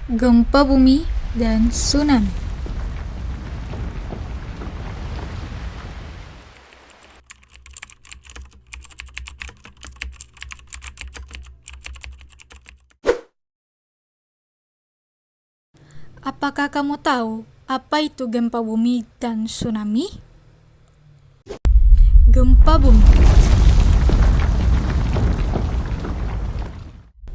Gempa bumi dan tsunami. Apakah kamu tahu apa itu gempa bumi dan tsunami? Gempa bumi.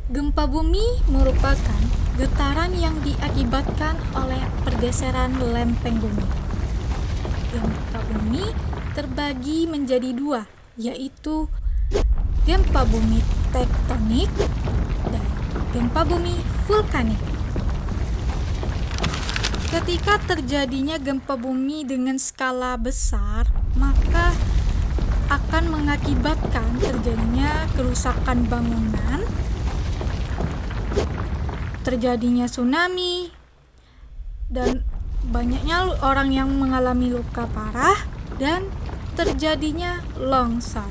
Gempa bumi merupakan getaran yang diakibatkan oleh pergeseran lempeng bumi. Gempa bumi terbagi menjadi dua, yaitu gempa bumi tektonik dan gempa bumi vulkanik. Ketika terjadinya gempa bumi dengan skala besar, maka akan mengakibatkan terjadinya kerusakan bangunan, terjadinya tsunami, dan banyaknya orang yang mengalami luka parah, dan terjadinya longsor.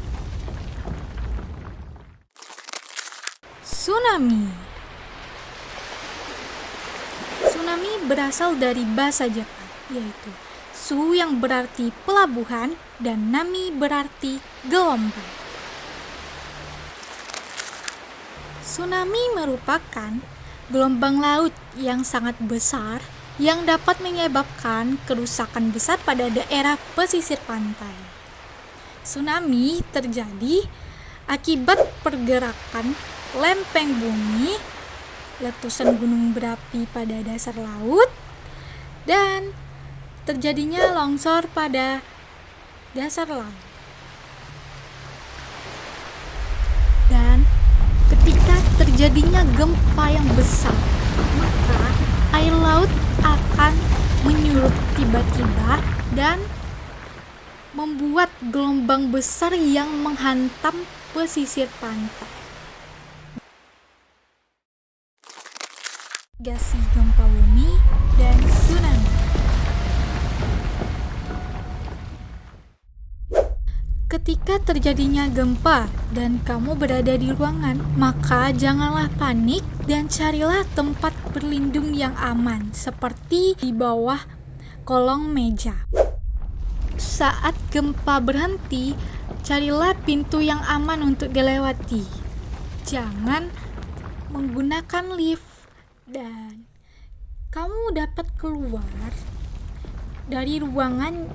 Tsunami berasal dari bahasa Jepang, yaitu su yang berarti pelabuhan dan nami berarti gelombang. Tsunami merupakan gelombang laut yang sangat besar yang dapat menyebabkan kerusakan besar pada daerah pesisir pantai. Tsunami terjadi akibat pergerakan lempeng bumi, letusan gunung berapi pada dasar laut, dan terjadinya longsor pada dasar laut. Dan ketika terjadinya gempa yang besar, maka air laut akan menyurut tiba-tiba dan membuat gelombang besar yang menghantam pesisir pantai. Mitigasi gempa bumi dan tsunami. Ketika terjadinya gempa dan kamu berada di ruangan, maka janganlah panik dan carilah tempat berlindung yang aman, seperti di bawah kolong meja. Saat gempa berhenti, carilah pintu yang aman untuk dilewati. Jangan menggunakan lift, dan kamu dapat keluar dari ruangan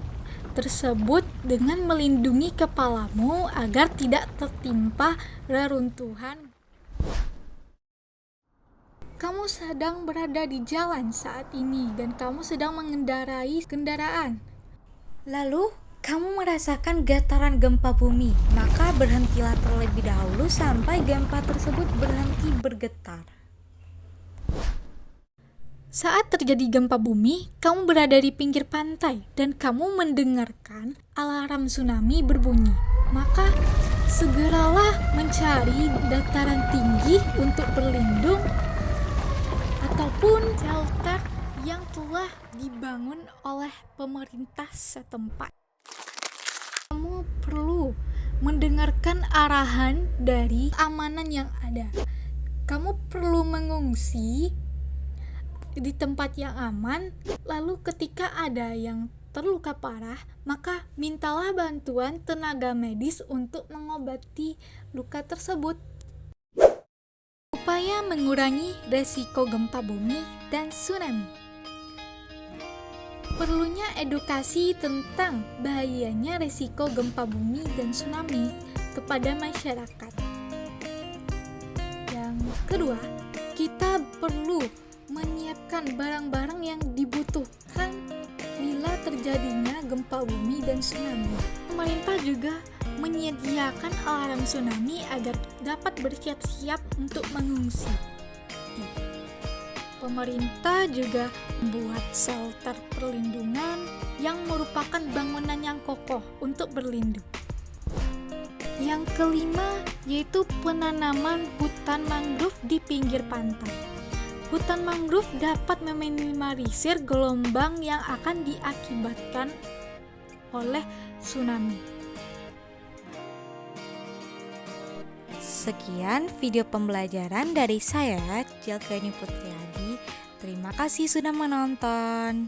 tersebut dengan melindungi kepalamu agar tidak tertimpa reruntuhan. Kamu sedang berada di jalan saat ini dan kamu sedang mengendarai kendaraan. Lalu, kamu merasakan getaran gempa bumi, maka berhentilah terlebih dahulu sampai gempa tersebut berhenti bergetar. Saat terjadi gempa bumi, kamu berada di pinggir pantai dan kamu mendengarkan alarm tsunami berbunyi. Maka segeralah mencari dataran tinggi untuk berlindung ataupun shelter yang telah dibangun oleh pemerintah setempat. Kamu perlu mendengarkan arahan dari keamanan yang ada. Kamu perlu mengungsi di tempat yang aman, lalu ketika ada yang terluka parah, maka mintalah bantuan tenaga medis untuk mengobati luka tersebut. Upaya mengurangi resiko gempa bumi dan tsunami. Perlunya edukasi tentang bahayanya resiko gempa bumi dan tsunami kepada masyarakat. Yang kedua, kita perlu menyiapkan barang-barang yang dibutuhkan bila terjadinya gempa bumi dan tsunami. Pemerintah juga menyediakan alarm tsunami agar dapat bersiap-siap untuk mengungsi. Pemerintah juga membuat shelter perlindungan yang merupakan bangunan yang kokoh untuk berlindung. Yang kelima yaitu penanaman hutan mangrove di pinggir pantai. Hutan mangrove dapat meminimalisir gelombang yang akan diakibatkan oleh tsunami. Sekian video pembelajaran dari saya, Jelveni Putriadi, Terima kasih sudah menonton.